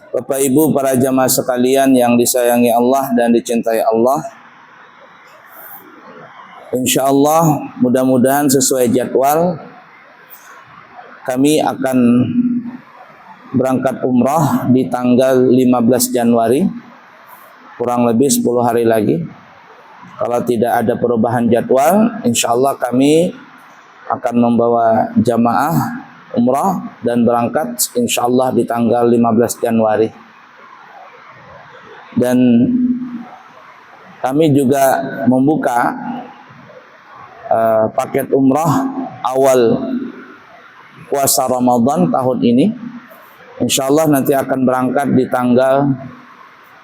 Bapak Ibu para jamaah sekalian yang disayangi Allah dan dicintai Allah, insya Allah mudah-mudahan sesuai jadwal kami akan berangkat umrah di tanggal 15 Januari, kurang lebih 10 hari lagi. Kalau tidak ada perubahan jadwal, insya Allah kami akan membawa jamaah umrah dan berangkat insya Allah di tanggal 15 Januari. Dan kami juga membuka paket umrah awal puasa Ramadan tahun ini. Insya Allah nanti akan berangkat di tanggal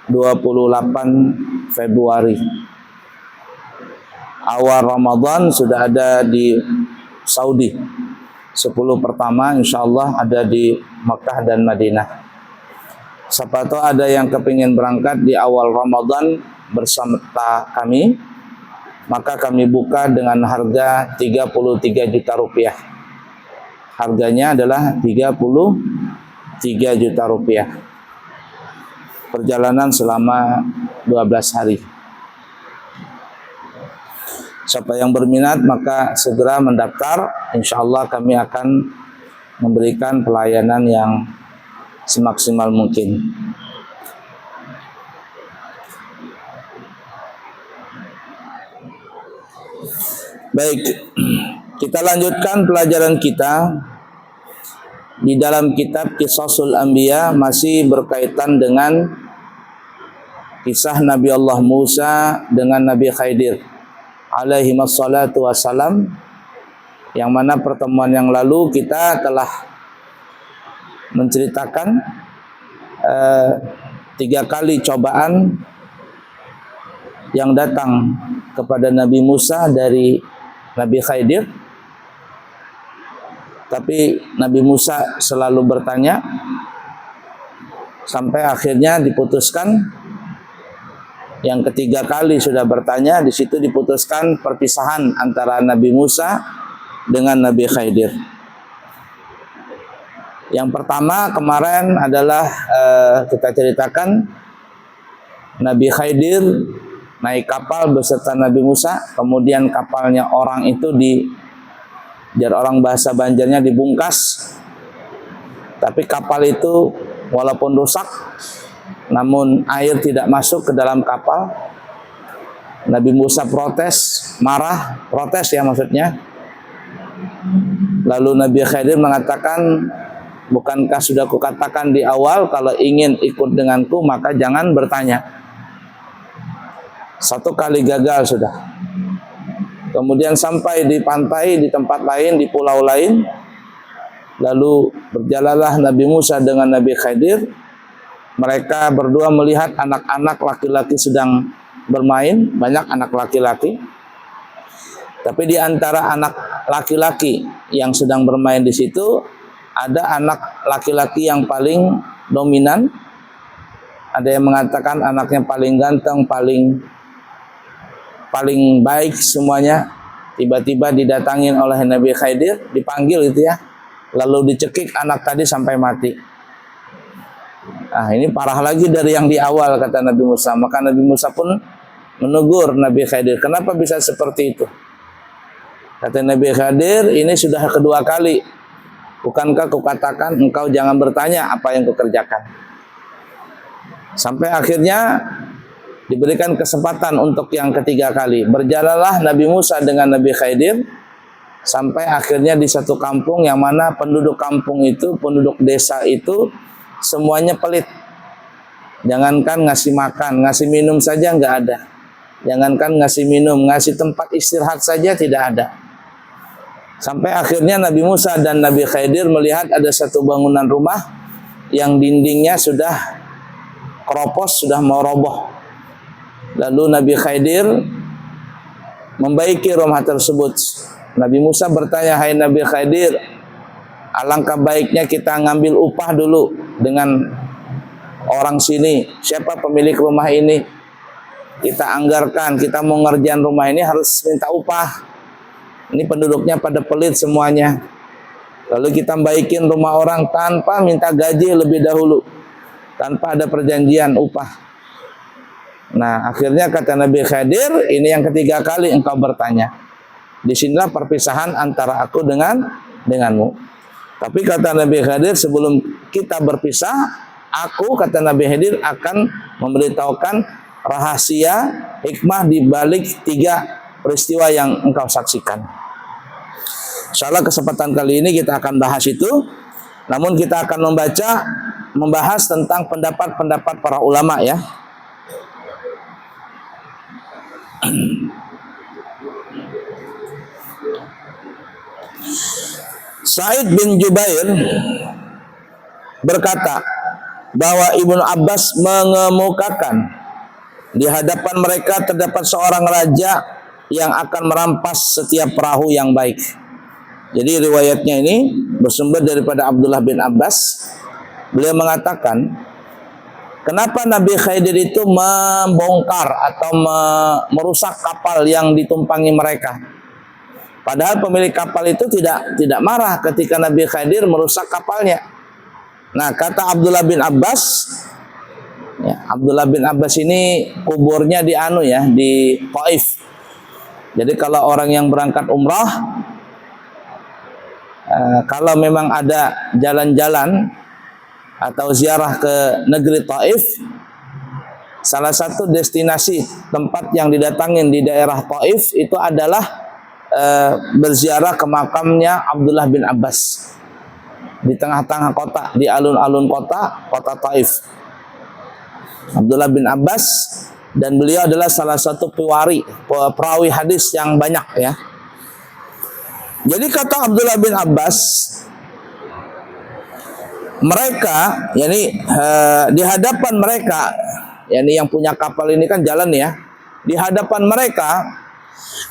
28 Februari. Awal Ramadan sudah ada di Saudi. 10 pertama insya Allah ada di Makkah dan Madinah. Siapa tahu ada yang kepingin berangkat di awal Ramadan bersama kami, maka kami buka dengan harga 33 juta rupiah. Harganya adalah 33 juta rupiah. Perjalanan selama 12 hari. Siapa yang berminat maka segera mendaftar. Insya Allah kami akan memberikan pelayanan yang semaksimal mungkin. Baik, kita lanjutkan pelajaran kita di dalam kitab Qisasul Anbiya, masih berkaitan dengan kisah Nabi Allah Musa dengan Nabi Khidir alaihi wassalatu wassalam, yang mana pertemuan yang lalu kita telah menceritakan 3 kali cobaan yang datang kepada Nabi Musa dari Nabi Khidir, tapi Nabi Musa selalu bertanya sampai akhirnya diputuskan. Yang ketiga kali sudah bertanya, di situ diputuskan perpisahan antara Nabi Musa dengan Nabi Khidir. Yang pertama kemarin adalah kita ceritakan Nabi Khidir naik kapal beserta Nabi Musa, kemudian kapalnya orang itu biar orang bahasa Banjarnya dibungkas. Tapi kapal itu walaupun rusak, namun air tidak masuk ke dalam kapal. Nabi Musa protes ya maksudnya. Lalu Nabi Khidir mengatakan, bukankah sudah kukatakan di awal kalau ingin ikut denganku maka jangan bertanya. 1 kali gagal sudah. Kemudian sampai di pantai, di tempat lain, di pulau lain. Lalu berjalanlah Nabi Musa dengan Nabi Khidir. Mereka berdua melihat anak-anak laki-laki sedang bermain, banyak anak laki-laki. Tapi di antara anak laki-laki yang sedang bermain di situ, ada anak laki-laki yang paling dominan. Ada yang mengatakan anaknya paling ganteng, paling baik semuanya. Tiba-tiba didatangin oleh Nabi Khidir, dipanggil gitu ya. Lalu dicekik anak tadi sampai mati. Nah, ini parah lagi dari yang di awal, kata Nabi Musa. Maka Nabi Musa pun menegur Nabi Khidir, kenapa bisa seperti itu? Kata Nabi Khidir, ini sudah kedua kali. Bukankah kukatakan engkau jangan bertanya apa yang kukerjakan? Sampai akhirnya diberikan kesempatan untuk yang ketiga kali. Berjalanlah Nabi Musa dengan Nabi Khidir sampai akhirnya di satu kampung yang mana penduduk kampung itu, penduduk desa itu semuanya pelit. Jangankan ngasih makan, ngasih minum saja nggak ada. Jangankan ngasih minum, ngasih tempat istirahat saja tidak ada. Sampai akhirnya Nabi Musa dan Nabi Khidir melihat ada satu bangunan rumah yang dindingnya sudah keropos, sudah mau roboh. Lalu Nabi Khidir membaiki rumah tersebut. Nabi Musa bertanya, hai Nabi Khidir, alangkah baiknya kita ngambil upah dulu dengan orang sini. Siapa pemilik rumah ini? Kita anggarkan, kita mau ngerjain rumah ini harus minta upah. Ini penduduknya pada pelit semuanya. Lalu kita baikin rumah orang tanpa minta gaji lebih dahulu, tanpa ada perjanjian upah. Nah, akhirnya kata Nabi Khidir, ini yang ketiga kali engkau bertanya. Disinilah perpisahan antara aku denganmu. Tapi kata Nabi Khidir, sebelum kita berpisah, aku, kata Nabi Khidir, akan memberitahukan rahasia hikmah di balik 3 peristiwa yang engkau saksikan. Insyaallah kesempatan kali ini kita akan bahas itu. Namun kita akan membahas tentang pendapat-pendapat para ulama ya. Sa'id bin Jubair berkata bahwa Ibnu Abbas mengemukakan di hadapan mereka terdapat seorang raja yang akan merampas setiap perahu yang baik. Jadi riwayatnya ini bersumber daripada Abdullah bin Abbas. Beliau mengatakan, kenapa Nabi Khidir itu membongkar atau merusak kapal yang ditumpangi mereka? Padahal pemilik kapal itu tidak marah ketika Nabi Khidir merusak kapalnya. Nah, kata Abdullah bin Abbas, ya, Abdullah bin Abbas ini kuburnya di di Taif. Jadi kalau orang yang berangkat umrah, kalau memang ada jalan-jalan atau ziarah ke negeri Taif, salah satu destinasi tempat yang didatangin di daerah Taif itu adalah berziarah ke makamnya Abdullah bin Abbas di tengah-tengah kota, di alun-alun kota Taif. Abdullah bin Abbas, dan beliau adalah salah satu perawi hadis yang banyak ya. Jadi kata Abdullah bin Abbas, mereka, di hadapan mereka, yang punya kapal ini kan jalan ya, di hadapan mereka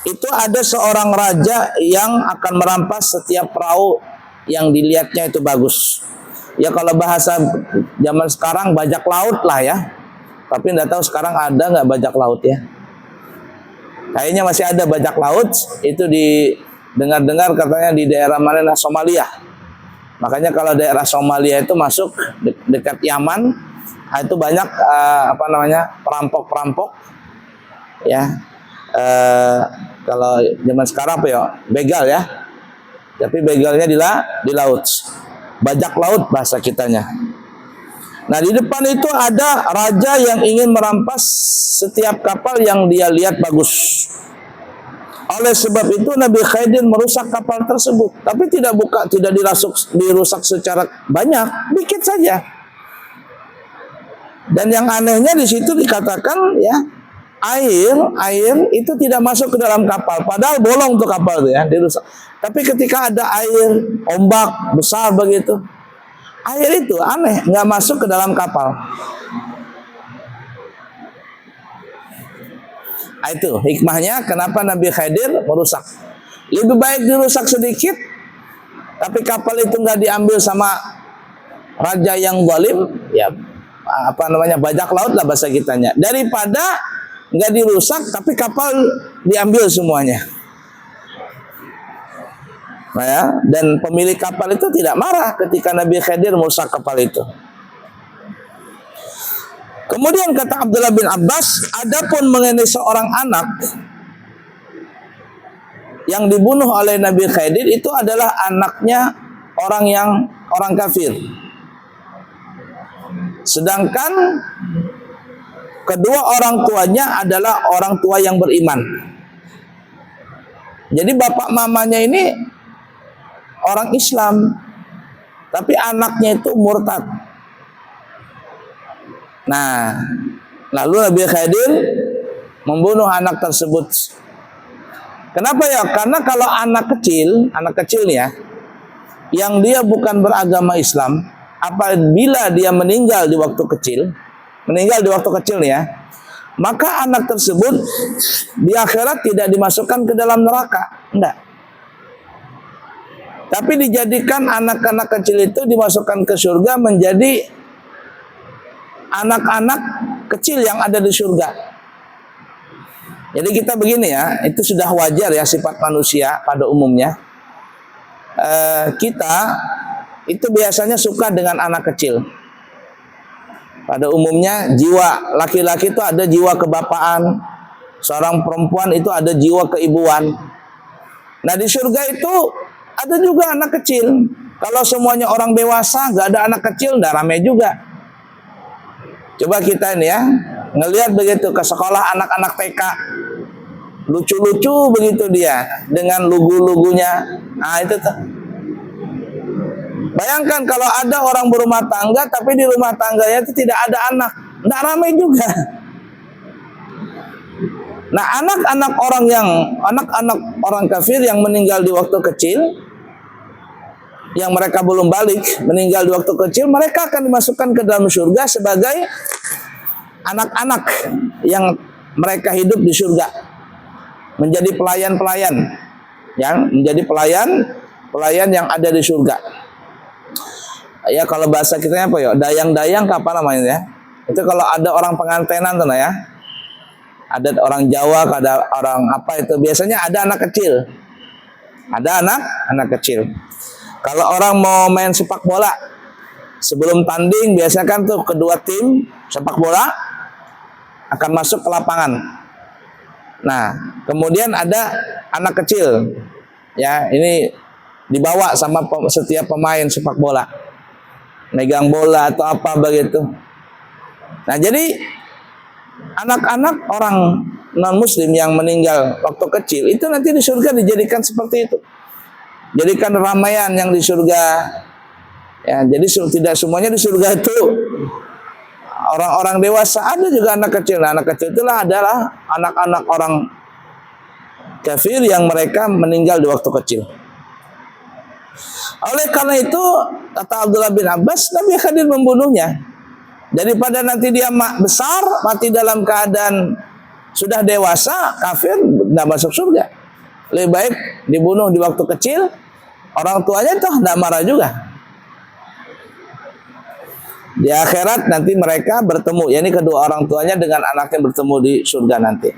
itu ada seorang raja yang akan merampas setiap perahu yang dilihatnya itu bagus. Ya kalau bahasa zaman sekarang bajak laut lah ya. Tapi tidak tahu sekarang ada nggak bajak laut ya. Kayaknya masih ada bajak laut, itu dengar-dengar katanya di daerah mana, Somalia. Makanya kalau daerah Somalia itu masuk dekat Yaman, itu banyak perampok-perampok ya. Kalau zaman sekarang apa ya, begal ya, tapi begalnya di laut, bajak laut bahasa kitanya. Nah di depan itu ada raja yang ingin merampas setiap kapal yang dia lihat bagus. Oleh sebab itu Nabi Khidir merusak kapal tersebut, tapi tidak dirusak secara banyak, dikit saja. Dan yang anehnya di situ dikatakan ya, air itu tidak masuk ke dalam kapal, padahal bolong untuk kapal itu ya, dirusak. Tapi ketika ada air, ombak besar begitu, air itu aneh nggak masuk ke dalam kapal. Itu hikmahnya kenapa Nabi Khidir merusak. Lebih baik dirusak sedikit, tapi kapal itu nggak diambil sama raja yang zalim, ya bajak laut lah bahasa kitanya, daripada nggak dirusak tapi kapal diambil semuanya. Nah ya, dan pemilik kapal itu tidak marah ketika Nabi Khidir merusak kapal itu. Kemudian kata Abdullah bin Abbas, adapun mengenai seorang anak yang dibunuh oleh Nabi Khidir itu adalah anaknya orang kafir. Sedangkan kedua orang tuanya adalah orang tua yang beriman. Jadi bapak mamanya ini orang Islam, tapi anaknya itu murtad. Nah, lalu Nabi Khidir membunuh anak tersebut. Kenapa ya? Karena kalau anak kecil nih ya, yang dia bukan beragama Islam, apabila dia meninggal di waktu kecil nih ya, maka anak tersebut di akhirat tidak dimasukkan ke dalam neraka, enggak. Tapi dijadikan anak-anak kecil itu dimasukkan ke surga menjadi anak-anak kecil yang ada di surga. Jadi kita begini ya, itu sudah wajar ya sifat manusia pada umumnya. kita itu biasanya suka dengan anak kecil. Pada umumnya jiwa laki-laki itu ada jiwa kebapaan, seorang perempuan itu ada jiwa keibuan. Nah di surga itu ada juga anak kecil. Kalau semuanya orang dewasa, nggak ada anak kecil, nggak ramai juga. Coba kita ini ya, ngelihat begitu ke sekolah anak-anak TK, lucu-lucu begitu dia dengan lugu-lugunya. Nah itu tuh. Bayangkan kalau ada orang berumah tangga tapi di rumah tangganya itu tidak ada anak, nggak ramai juga. Nah anak-anak orang kafir yang meninggal di waktu kecil, yang mereka belum balik, meninggal di waktu kecil, mereka akan dimasukkan ke dalam surga sebagai anak-anak yang mereka hidup di surga, menjadi pelayan-pelayan, yang menjadi pelayan yang ada di surga. Ya kalau bahasa kita apa ya, dayang-dayang apa namanya ya? Itu kalau ada orang pengantenan tuh ya. Ada orang Jawa, ada orang apa itu biasanya ada anak kecil. Ada anak kecil. Kalau orang mau main sepak bola, sebelum tanding biasanya kan tuh kedua tim sepak bola akan masuk ke lapangan. Nah, kemudian ada anak kecil. Ya, ini dibawa sama setiap pemain sepak bola. Megang bola atau apa begitu. Nah jadi anak-anak orang non muslim yang meninggal waktu kecil itu nanti di surga dijadikan seperti itu, jadikan ramaian yang di surga ya. Jadi tidak semuanya di surga itu orang-orang dewasa, ada juga anak kecil. Nah, anak kecil itulah adalah anak-anak orang kafir yang mereka meninggal di waktu kecil. Oleh karena itu, kata Abdullah bin Abbas, Nabi Khidir membunuhnya. Daripada nanti dia besar, mati dalam keadaan sudah dewasa, kafir, tidak masuk surga. Lebih baik dibunuh di waktu kecil, orang tuanya toh tidak marah juga. Di akhirat nanti mereka bertemu, yakni kedua orang tuanya dengan anaknya bertemu di surga nanti.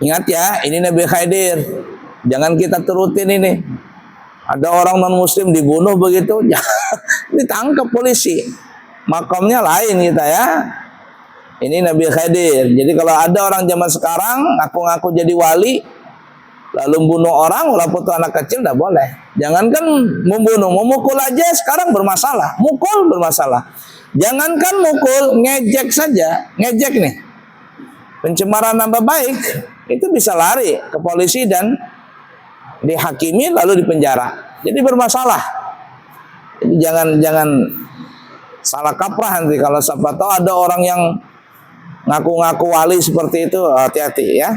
Ingat ya, ini Nabi Khidir. Jangan kita turutin ini. Ada orang non muslim dibunuh begitu, ditangkap polisi. Makamnya lain kita ya. Ini Nabi Khidir. Jadi kalau ada orang zaman sekarang ngaku-ngaku jadi wali, lalu membunuh orang walaupun itu anak kecil, tidak boleh. Jangankan membunuh, memukul aja sekarang bermasalah. Mukul bermasalah. Jangankan mukul, ngejek saja, ngejek nih. Pencemaran nama baik itu bisa lari ke polisi dan dihakimi lalu dipenjara. Jadi bermasalah. Jadi jangan salah kaprah nanti kalau siapa tahu ada orang yang ngaku-ngaku wali seperti itu, hati-hati ya.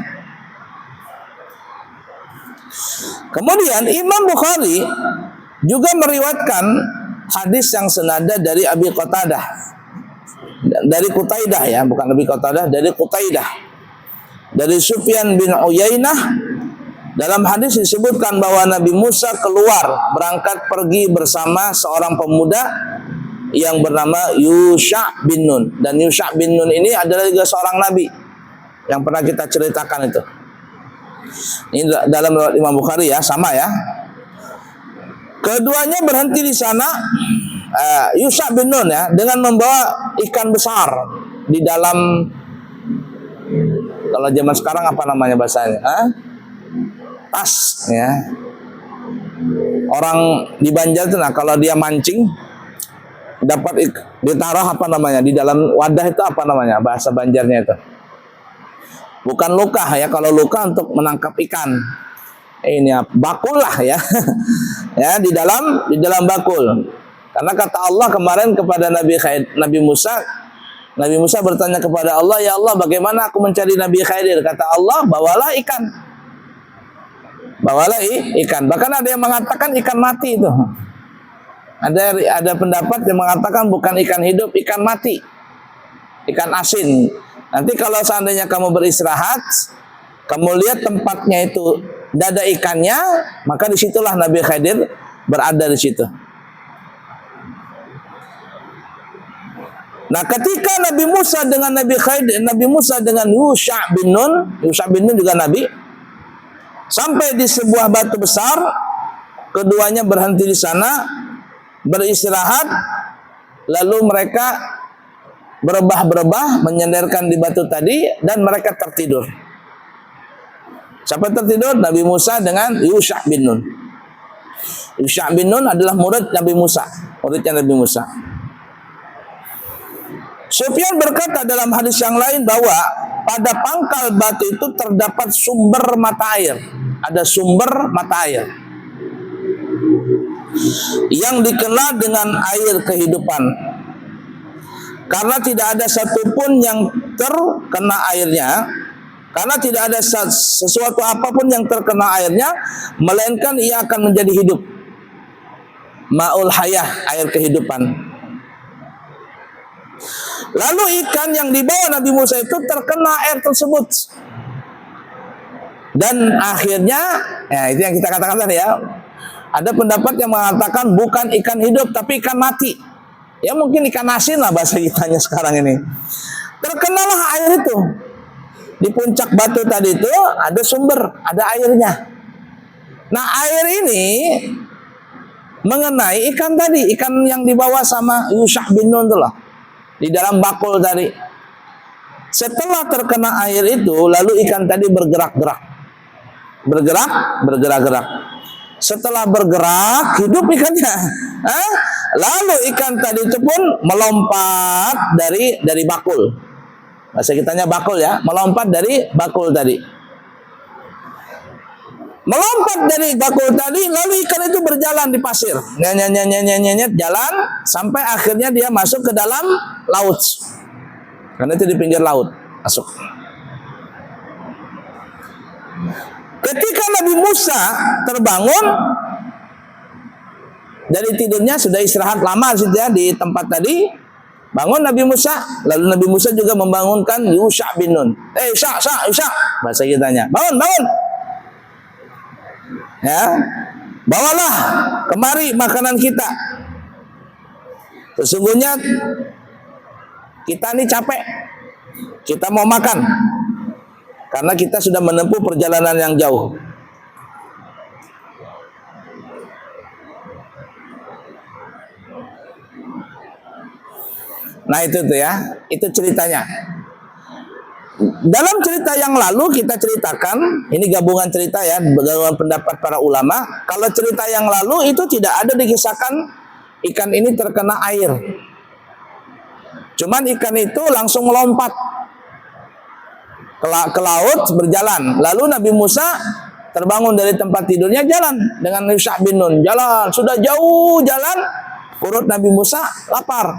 Kemudian Imam Bukhari juga meriwayatkan hadis yang senada dari Abi Qatadah, dari Qutaidah ya, bukan Abi Qatadah, dari Qutaidah, dari Sufyan bin Uyainah. Dalam hadis disebutkan bahwa Nabi Musa keluar berangkat pergi bersama seorang pemuda yang bernama Yusha bin Nun. Dan Yusha bin Nun ini adalah juga seorang nabi yang pernah kita ceritakan itu. Ini dalam riwayat Imam Bukhari ya, sama ya. Keduanya berhenti di sana, Yusha bin Nun ya, dengan membawa ikan besar di dalam, kalau zaman sekarang apa namanya bahasanya? Tas ya. Orang di Banjar itu nah kalau dia mancing dapat ditaruh apa namanya di dalam wadah itu, apa namanya bahasa Banjarnya itu? Bukan luka ya, kalau luka untuk menangkap ikan. Ini ya, bakul lah ya. Ya, di dalam bakul. Karena kata Allah kemarin kepada Nabi Musa bertanya kepada Allah, "Ya Allah, bagaimana aku mencari Nabi Khidir?" Kata Allah, "Bawalah ikan." Bawalah ikan. Bahkan ada yang mengatakan ikan mati itu. Ada pendapat yang mengatakan bukan ikan hidup, ikan mati, ikan asin. Nanti kalau seandainya kamu beristirahat, kamu lihat tempatnya itu tidak ada ikannya, maka disitulah Nabi Khidir berada di situ. Nah, ketika Nabi Musa dengan Yusha bin Nun juga Nabi, Sampai di sebuah batu besar, keduanya berhenti di sana, beristirahat, lalu mereka berebah-berebah, menyandarkan di batu tadi, dan mereka tertidur. Siapa tertidur? Nabi Musa dengan Yusha bin Nun. Yusha bin Nun adalah murid Nabi Musa, muridnya Nabi Musa. Sufyan berkata dalam hadis yang lain bahwa pada pangkal batu itu terdapat sumber mata air. Ada sumber mata air yang dikenal dengan air kehidupan, karena tidak ada satupun yang terkena airnya, karena tidak ada sesuatu apapun yang terkena airnya, melainkan ia akan menjadi hidup. Ma'ul hayah, air kehidupan. Lalu ikan yang dibawa Nabi Musa itu terkena air tersebut, dan akhirnya, ya itu yang kita katakan tadi ya, ada pendapat yang mengatakan bukan ikan hidup tapi ikan mati. Ya mungkin ikan asin lah bahasa kitanya sekarang ini. Terkenalah air itu. Di puncak batu tadi itu ada sumber, ada airnya. Nah air ini mengenai ikan tadi, ikan yang dibawa sama Yusha bin Nun itu loh, di dalam bakul tadi. Setelah terkena air itu, lalu ikan tadi bergerak-gerak. Bergerak-gerak. Setelah bergerak, hidup ikannya. Lalu ikan tadi itu pun melompat dari bakul. Bahasa kitanya bakul ya, melompat dari bakul tadi. Melompat dari bakul tadi, lalu ikan itu berjalan di pasir. Nyet, jalan sampai akhirnya dia masuk ke dalam laut. Karena itu di pinggir laut, masuk. Ketika Nabi Musa terbangun dari tidurnya, sudah istirahat lama di tempat tadi, bangun Nabi Musa, lalu Nabi Musa juga membangunkan Yusha bin Nun. Yusha, bahasa kitanya, bangun. Ya, bawalah kemari makanan kita. Sesungguhnya kita ini capek, kita mau makan. Karena kita sudah menempuh perjalanan yang jauh. Nah itu tuh ya, itu ceritanya. Dalam cerita yang lalu kita ceritakan, ini gabungan cerita ya, gabungan pendapat para ulama. Kalau cerita yang lalu itu tidak ada dikisahkan ikan ini terkena air. Cuman ikan itu langsung melompat ke laut, berjalan. Lalu Nabi Musa terbangun dari tempat tidurnya, jalan dengan Yusha bin Nun. Jalan, sudah jauh jalan, perut Nabi Musa lapar.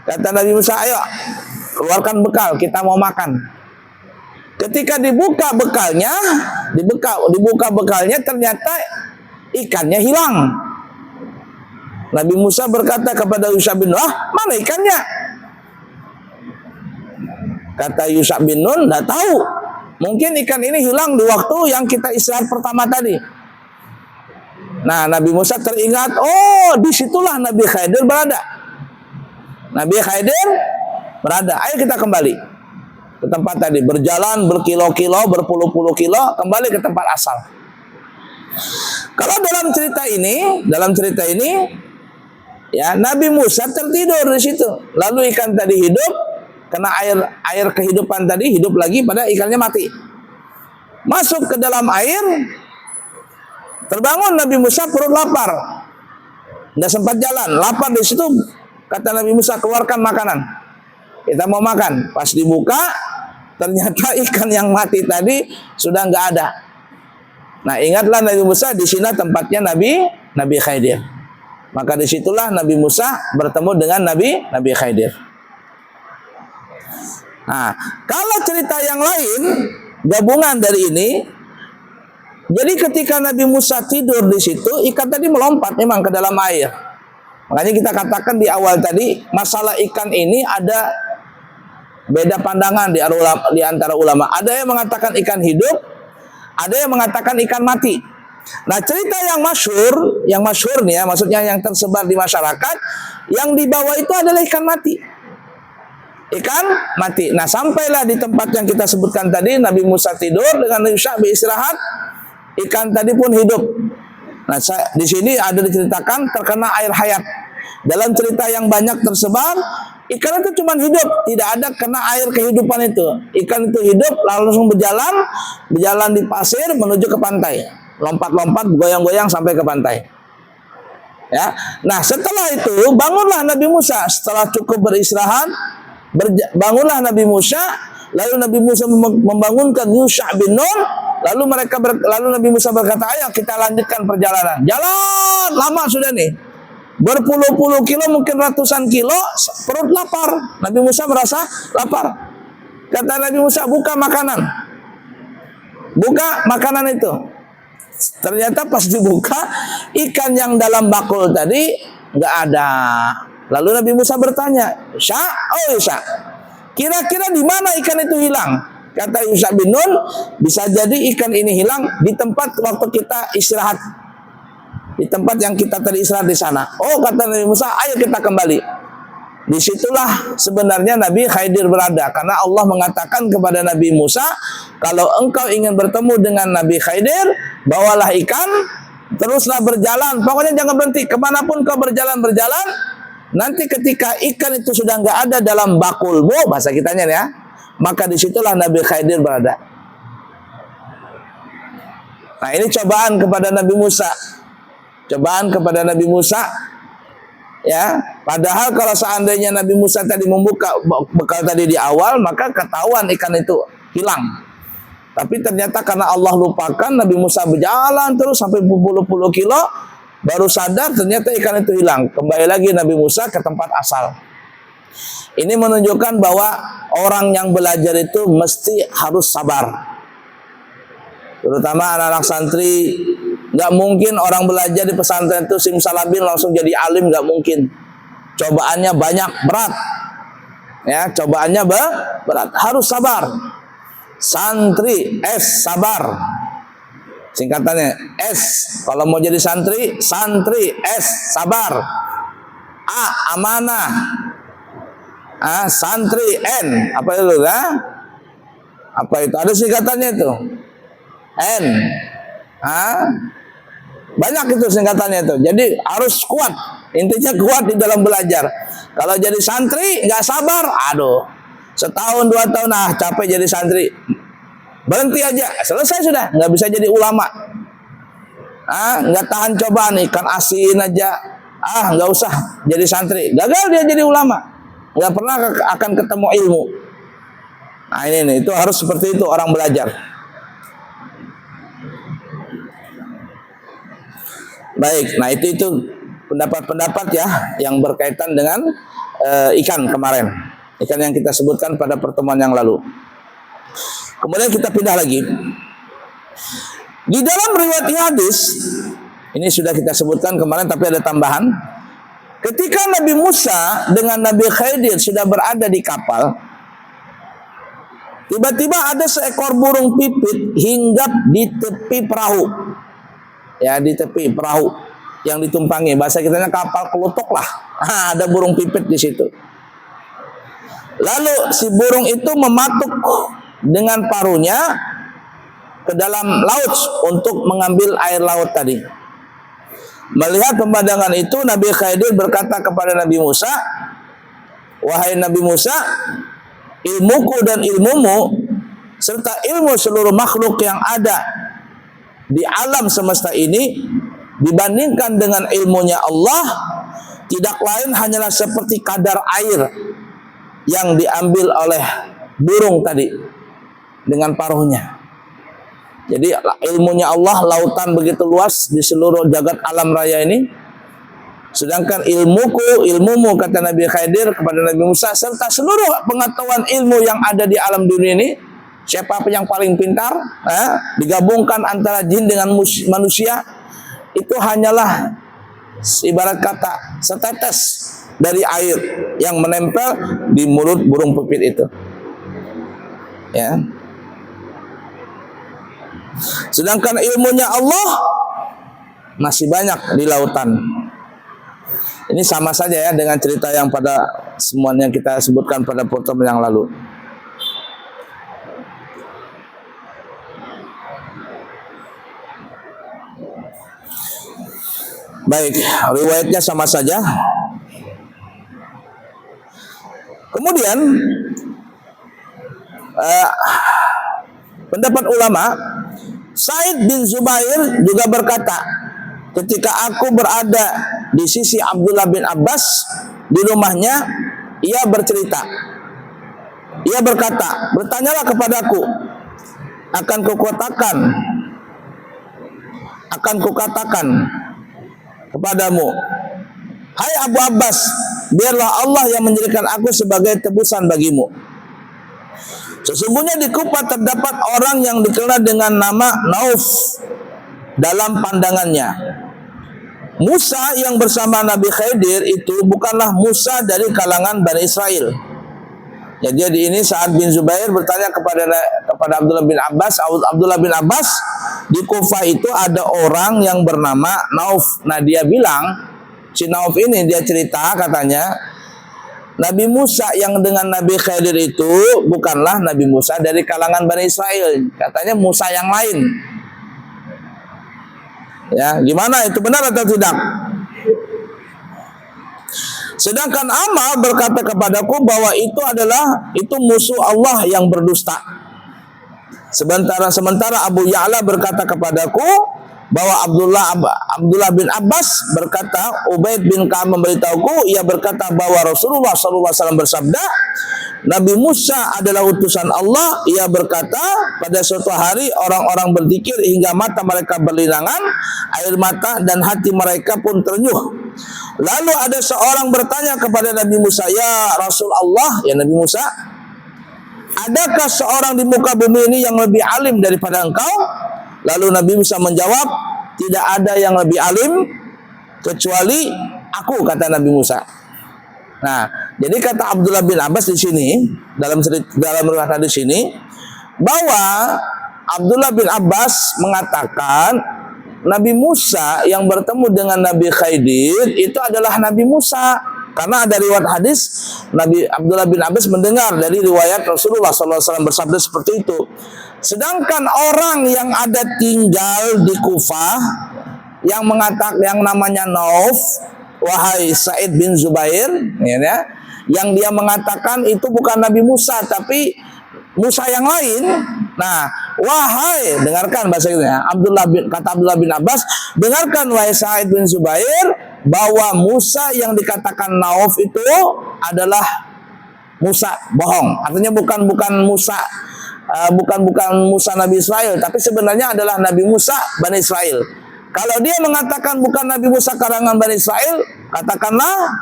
Kata Nabi Musa, ayo keluarkan bekal, kita mau makan. Ketika dibuka bekalnya, ternyata ikannya hilang. Nabi Musa berkata kepada Yusha bin Nun, mana ikannya? Kata Yusha bin Nun, nggak tahu. Mungkin ikan ini hilang di waktu yang kita istirahat pertama tadi. Nah, Nabi Musa teringat, oh disitulah Nabi Khidir berada. Nabi Khidir berada. Ayo kita kembali ke tempat tadi. Berjalan berkilo-kilo, berpuluh-puluh kilo, kembali ke tempat asal. Kalau dalam cerita ini, ya Nabi Musa tertidur di situ. Lalu ikan tadi hidup, kena air kehidupan tadi, hidup lagi, pada ikannya mati. Masuk ke dalam air, terbangun Nabi Musa, perut lapar. Nggak sempat jalan, lapar di situ. Kata Nabi Musa, keluarkan makanan, kita mau makan. Pas dibuka, ternyata ikan yang mati tadi sudah nggak ada. Nah ingatlah Nabi Musa, di sini tempatnya Nabi Khidir. Maka disitulah Nabi Musa bertemu dengan Nabi Khidir. Nah, kalau cerita yang lain, gabungan dari ini, jadi ketika Nabi Musa tidur di situ, ikan tadi melompat memang ke dalam air. Makanya kita katakan di awal tadi, masalah ikan ini ada beda pandangan di antara ulama. Ada yang mengatakan ikan hidup, ada yang mengatakan ikan mati. Nah, cerita yang masyhur nih ya, maksudnya yang tersebar di masyarakat, yang dibawa itu adalah ikan mati. ikan mati. Nah, sampailah di tempat yang kita sebutkan tadi, Nabi Musa tidur dengan Yusha beristirahat, ikan tadi pun hidup. Nah, di sini ada diceritakan terkena air hayat. Dalam cerita yang banyak tersebar, ikan itu cuma hidup, tidak ada kena air kehidupan itu. Ikan itu hidup langsung berjalan di pasir menuju ke pantai, lompat-lompat, goyang-goyang sampai ke pantai. Ya, nah setelah itu bangunlah Nabi Musa setelah cukup beristirahat. Bangunlah Nabi Musa, lalu Nabi Musa membangunkan Yusha bin Nun, lalu Nabi Musa berkata, ayo kita lanjutkan perjalanan. Jalan lama sudah nih, berpuluh-puluh kilo, mungkin ratusan kilo, perut lapar. Nabi Musa merasa lapar. Kata Nabi Musa, buka makanan itu. Ternyata pas dibuka, ikan yang dalam bakul tadi nggak ada. Lalu Nabi Musa bertanya, Yusha, kira-kira di mana ikan itu hilang? Kata Yusha bin Nun, bisa jadi ikan ini hilang di tempat waktu kita istirahat, di tempat yang kita tadi istirahat di sana. Oh, kata Nabi Musa, ayo kita kembali. Disitulah sebenarnya Nabi Khidir berada, karena Allah mengatakan kepada Nabi Musa, kalau engkau ingin bertemu dengan Nabi Khidir, bawalah ikan, teruslah berjalan, pokoknya jangan berhenti, kemanapun kau berjalan, nanti ketika ikan itu sudah nggak ada dalam bakulmu, bahasa kitanya ya, maka disitulah Nabi Khidir berada. Nah, ini cobaan kepada Nabi Musa, ya. Padahal kalau seandainya Nabi Musa tadi membuka bekal tadi di awal, maka ketahuan ikan itu hilang. Tapi ternyata karena Allah lupakan, Nabi Musa berjalan terus sampai berpuluh-puluh kilo, baru sadar ternyata ikan itu hilang. Kembali lagi Nabi Musa ke tempat asal. Ini menunjukkan bahwa orang yang belajar itu mesti harus sabar. Terutama anak-anak santri, nggak mungkin orang belajar di pesantren itu simsalabim langsung jadi alim, nggak mungkin. Cobaannya banyak, berat. Ya, cobaannya berat, harus sabar. Santri, sabar. Singkatannya S. Kalau mau jadi santri, sabar. A, amanah. Santri, N. Apa itu kan? Apa itu? Ada singkatannya itu. N. Banyak itu singkatannya itu. Jadi harus kuat. Intinya kuat di dalam belajar. Kalau jadi santri nggak sabar, aduh. Setahun 2 tahun capek jadi santri. Berhenti aja, selesai sudah, nggak bisa jadi ulama. Nggak tahan cobaan, ikan asin aja. Nggak usah jadi santri, gagal dia jadi ulama. Nggak pernah akan ketemu ilmu. Nah ini nih, itu harus seperti itu orang belajar. Baik, nah itu pendapat-pendapat ya yang berkaitan dengan ikan kemarin, ikan yang kita sebutkan pada pertemuan yang lalu. Kemudian kita pindah lagi. Di dalam riwayat hadis, ini sudah kita sebutkan kemarin tapi ada tambahan. Ketika Nabi Musa dengan Nabi Khidir sudah berada di kapal, tiba-tiba ada seekor burung pipit hinggap di tepi perahu. Ya, di tepi perahu yang ditumpangi. Bahasa kitanya kapal kelutuk lah. Ada burung pipit di situ. Lalu si burung itu mematuk dengan paruhnya ke dalam laut untuk mengambil air laut tadi. Melihat pemandangan itu, Nabi Khidir berkata kepada Nabi Musa, wahai Nabi Musa, ilmuku dan ilmumu serta ilmu seluruh makhluk yang ada di alam semesta ini dibandingkan dengan ilmunya Allah, tidak lain hanyalah seperti kadar air yang diambil oleh burung tadi dengan paruhnya. Jadi ilmunya Allah, lautan begitu luas di seluruh jagat alam raya ini. Sedangkan ilmumu kata Nabi Khidir kepada Nabi Musa, serta seluruh pengetahuan ilmu yang ada di alam dunia ini, siapa yang paling pintar, digabungkan antara jin dengan manusia, itu hanyalah ibarat kata setetes dari air yang menempel di mulut burung pipit itu. Ya. Sedangkan ilmunya Allah masih banyak di lautan. Ini sama saja ya dengan cerita yang pada semua yang kita sebutkan pada pertemuan yang lalu. Baik, riwayatnya sama saja. Kemudian pendapat ulama, Sa'id bin Zubair juga berkata, ketika aku berada di sisi Abdullah bin Abbas di rumahnya, ia bercerita. Ia berkata, bertanyalah kepadaku, akan kukatakan kepadamu, hai Abu Abbas, biarlah Allah yang menjadikan aku sebagai tebusan bagimu. Sesungguhnya di Kufah terdapat orang yang dikenal dengan nama Nauf dalam pandangannya. Musa yang bersama Nabi Khidir itu bukanlah Musa dari kalangan Bani Israel. Ya, jadi ini Sa'ad bin Zubair bertanya kepada Abdullah bin Abbas. Abdullah bin Abbas, di Kufah itu ada orang yang bernama Nauf. Nah, dia bilang, si Nauf ini dia cerita katanya, Nabi Musa yang dengan Nabi Khidir itu bukanlah Nabi Musa dari kalangan Bani Israel. Katanya Musa yang lain. Ya, gimana itu, benar atau tidak? Sedangkan Amal berkata kepadaku bahwa itu musuh Allah yang berdusta. Sementara Abu Ya'la berkata kepadaku bahwa Abdullah bin Abbas berkata, Ubaid bin Ka'ab memberitahuku, ia berkata bahwa Rasulullah SAW bersabda, Nabi Musa adalah utusan Allah. Ia berkata, pada suatu hari orang-orang berzikir hingga mata mereka berlinangan, air mata dan hati mereka pun terenyuh. Lalu ada seorang bertanya kepada Nabi Musa, ya Rasul Allah, ya Nabi Musa, adakah seorang di muka bumi ini yang lebih alim daripada engkau? Lalu Nabi Musa menjawab, tidak ada yang lebih alim kecuali aku, kata Nabi Musa. Nah, jadi kata Abdullah bin Abbas di sini dalam riwayat hadis ini bahwa Abdullah bin Abbas mengatakan Nabi Musa yang bertemu dengan Nabi Khidir itu adalah Nabi Musa, karena ada riwayat hadis Nabi Abdullah bin Abbas mendengar dari riwayat Rasulullah SAW bersabda seperti itu. Sedangkan orang yang ada tinggal di Kufah yang mengatakan yang namanya Nauf, wahai Sa'id bin Zubair, ya, yang dia mengatakan itu bukan Nabi Musa tapi Musa yang lain. Nah, wahai, dengarkan bahasa itu ya, kata Abdullah bin Abbas, dengarkan wahai Sa'id bin Zubair bahwa Musa yang dikatakan Nauf itu adalah Musa bohong. Artinya bukan Musa Musa Nabi Israel, tapi sebenarnya adalah Nabi Musa Bani Israel. Kalau dia mengatakan bukan Nabi Musa karangan Bani Israel,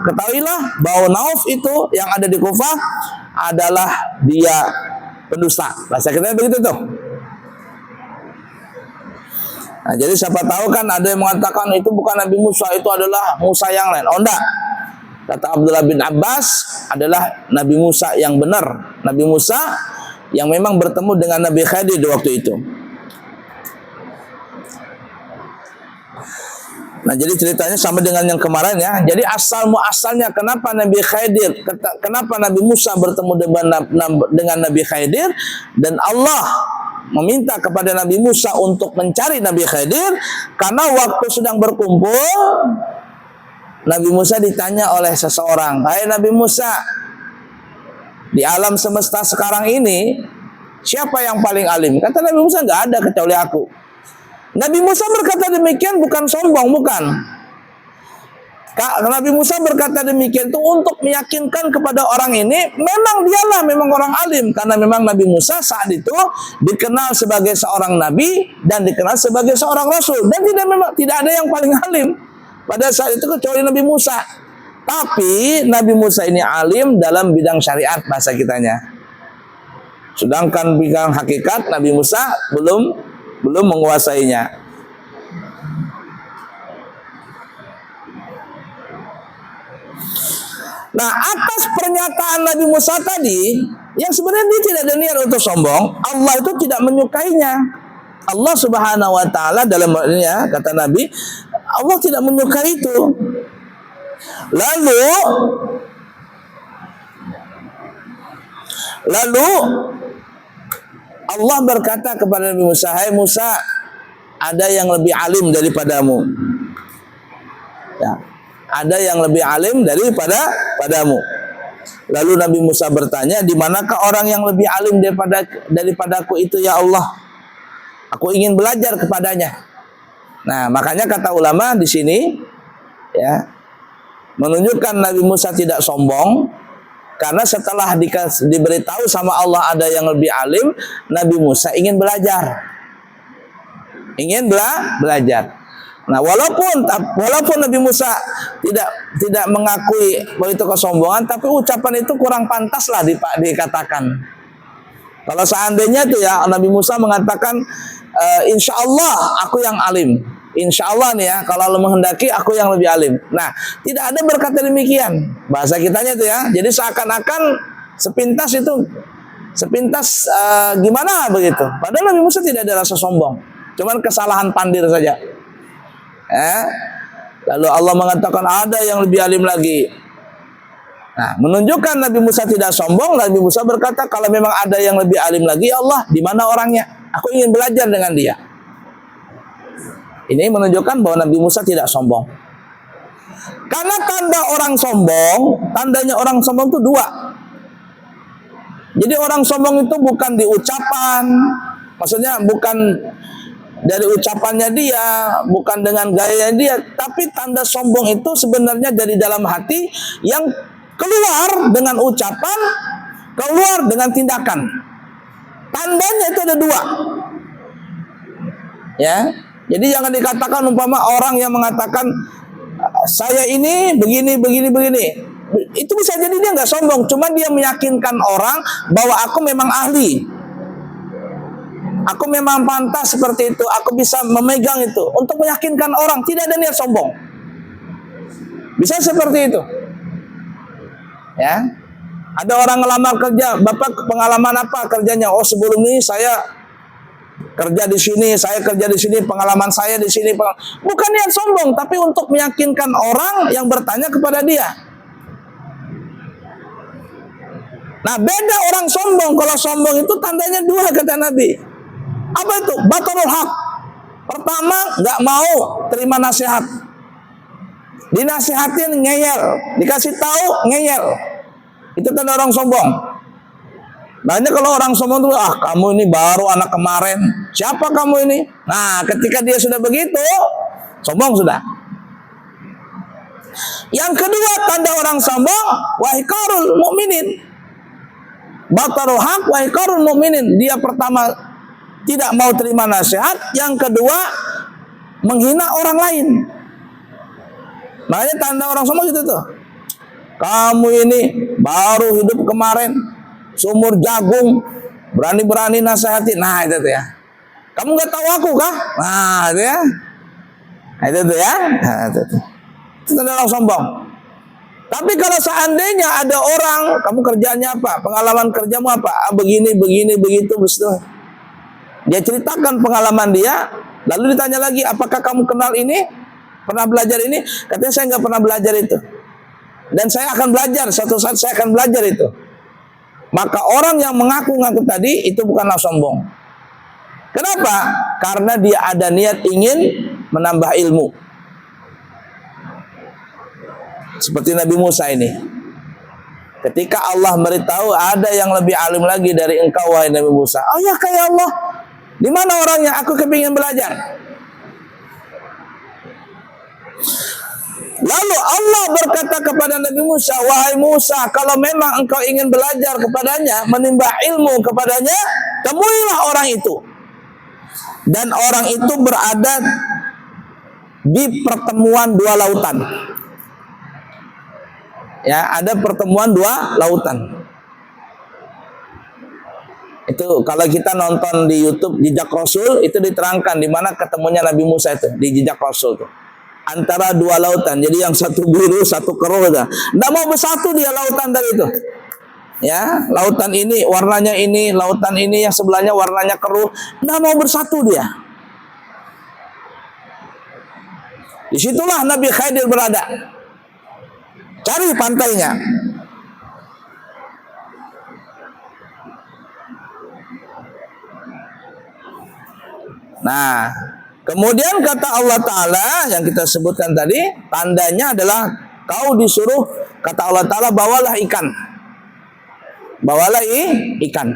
ketahuilah bahwa Nauf itu yang ada di Kufah adalah dia pendusta. Bahasa kita begitu tuh. Nah, jadi siapa tahu kan ada yang mengatakan itu bukan Nabi Musa, itu adalah Musa yang lain. Oh enggak. Kata Abdullah bin Abbas adalah Nabi Musa yang benar. Nabi Musa yang memang bertemu dengan Nabi Khidir di waktu itu. Nah, jadi ceritanya sama dengan yang kemarin ya. Jadi asal-muasalnya kenapa Nabi Khidir, kenapa Nabi Musa bertemu dengan Nabi Khidir, dan Allah meminta kepada Nabi Musa untuk mencari Nabi Khidir, karena waktu sedang berkumpul Nabi Musa ditanya oleh seseorang, hai Nabi Musa, di alam semesta sekarang ini siapa yang paling alim? Kata Nabi Musa, nggak ada kecuali aku. Nabi Musa berkata demikian bukan sombong, bukan. Nabi Musa berkata demikian itu untuk meyakinkan kepada orang ini memang orang alim, karena memang Nabi Musa saat itu dikenal sebagai seorang nabi dan dikenal sebagai seorang rasul, dan tidak ada yang paling alim pada saat itu kecuali Nabi Musa. Tapi Nabi Musa ini alim dalam bidang syariat bahasa kitanya. Sedangkan bidang hakikat Nabi Musa belum menguasainya. Nah, atas pernyataan Nabi Musa tadi, yang sebenarnya dia tidak ada niat untuk sombong, Allah itu tidak menyukainya. Allah Subhanahu wa taala dalam ya, kata Nabi, Allah tidak menyukai itu. Lalu Lalu Allah berkata kepada Nabi Musa, "Hai Musa, ada yang lebih alim daripadamu." Ya, ada yang lebih alim padamu. Lalu Nabi Musa bertanya, "Di manakah orang yang lebih alim daripadaku itu ya Allah? Aku ingin belajar kepadanya." Nah, makanya kata ulama di sini ya, menunjukkan Nabi Musa tidak sombong karena setelah diberitahu sama Allah ada yang lebih alim, Nabi Musa ingin belajar. Ingin belajar. Nah, walaupun Nabi Musa tidak mengakui bahwa itu kesombongan, tapi ucapan itu kurang pantas lah dikatakan. Kalau seandainya itu ya Nabi Musa mengatakan, insya Allah aku yang alim. Insya Allah nih ya, kalau Allah menghendaki aku yang lebih alim. Nah, tidak ada berkata demikian. Bahasa kitanya itu ya. Jadi seakan-akan sepintas gimana begitu. Padahal Nabi Musa tidak ada rasa sombong. Cuman kesalahan pandir saja. Lalu Allah mengatakan ada yang lebih alim lagi. Nah, menunjukkan Nabi Musa tidak sombong. Nabi Musa berkata, kalau memang ada yang lebih alim lagi, ya Allah, di mana orangnya? Aku ingin belajar dengan dia. Ini menunjukkan bahwa Nabi Musa tidak sombong. Karena tandanya orang sombong itu dua. Jadi orang sombong itu bukan di ucapan, maksudnya bukan dari ucapannya dia, bukan dengan gayanya dia, tapi tanda sombong itu sebenarnya dari dalam hati yang keluar dengan ucapan, keluar dengan tindakan. Tandanya itu ada dua. Ya. Jadi jangan dikatakan umpama orang yang mengatakan saya ini begini. Itu bisa jadi dia nggak sombong, cuma dia meyakinkan orang bahwa aku memang ahli. Aku memang pantas seperti itu, aku bisa memegang itu. Untuk meyakinkan orang, tidak ada niat sombong. Bisa seperti itu. Ya. Ada orang ngelamar kerja, "Bapak pengalaman apa kerjanya?" "Oh, sebelum ini saya kerja di sini, pengalaman saya di sini." Bukan niat sombong, tapi untuk meyakinkan orang yang bertanya kepada dia. Nah, beda orang sombong. Kalau sombong itu tandanya dua kata Nabi. Apa itu? Batarul haq. Pertama, nggak mau terima nasihat. Dinasihatin ngeyel, dikasih tahu ngeyel. Itu tanda orang sombong. Banyak kalau orang sombong itu, kamu ini baru anak kemarin. Siapa kamu ini? Nah, ketika dia sudah begitu, sombong sudah. Yang kedua tanda orang sombong, wahikarul mu'minin. Batarul haq wahikarul mu'minin. Dia pertama tidak mau terima nasihat, yang kedua menghina orang lain. Makanya tanda orang sombong gitu tuh. Kamu ini baru hidup kemarin, sumur jagung, berani-berani nasihati. Nah, itu tuh ya. Kamu nggak tahu aku kah? Nah, itu ya. Nah, itu tuh ya. Nah, itu tuh. Itu tanda orang sombong. Tapi kalau seandainya ada orang, kamu kerjanya apa? Pengalaman kerjamu apa? Begini, begitu, begitu. Dia ceritakan pengalaman dia, lalu ditanya lagi, apakah kamu kenal ini? Pernah belajar ini? Katanya saya nggak pernah belajar itu. Dan saya akan belajar, suatu saat saya akan belajar itu. Maka orang yang mengaku-ngaku tadi itu bukanlah sombong. Kenapa? Karena dia ada niat ingin menambah ilmu. Seperti Nabi Musa ini. Ketika Allah beritahu ada yang lebih alim lagi dari engkau wahai Nabi Musa. Oh ya kayak Allah. Di mana orangnya? Aku kepingin belajar. Lalu Allah berkata kepada Nabi Musa, wahai Musa, kalau memang engkau ingin belajar kepadanya, menimba ilmu kepadanya, temuilah orang itu. Dan orang itu berada di pertemuan dua lautan. Ya, ada pertemuan dua lautan. Itu kalau kita nonton di YouTube Jejak Rasul, itu diterangkan di mana ketemunya Nabi Musa itu di Jejak Rasul itu. Antara dua lautan. Jadi yang satu biru, satu keruh. Nggak mau bersatu dia lautan tadi itu. Ya, lautan ini warnanya ini, lautan ini yang sebelahnya warnanya keruh. Nggak mau bersatu dia. Disitulah Nabi Khidir berada. Cari pantainya. Nah, kemudian kata Allah Ta'ala yang kita sebutkan tadi, tandanya adalah kau disuruh, kata Allah Ta'ala, bawalah ikan. Bawalah ikan.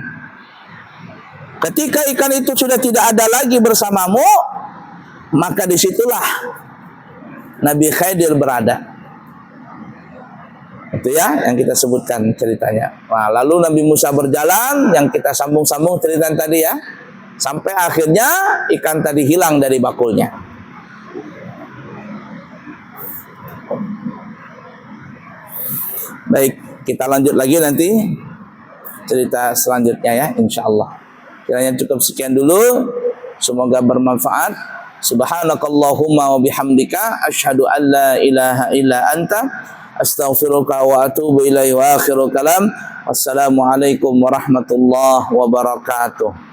Ketika ikan itu sudah tidak ada lagi bersamamu, maka disitulah Nabi Khidir berada. Itu ya yang kita sebutkan ceritanya. Nah, lalu Nabi Musa berjalan, yang kita sambung-sambung cerita tadi ya, sampai akhirnya ikan tadi hilang dari bakulnya. Baik, kita lanjut lagi nanti cerita selanjutnya ya, insya Allah. Kiranya cukup sekian dulu. Semoga bermanfaat. Subhanakallahumma wa bihamdika asyhadu an la ilaha illa anta astaghfiruka wa atubu ilaihi wa akhiru kalam. Wassalamualaikum warahmatullahi wabarakatuh.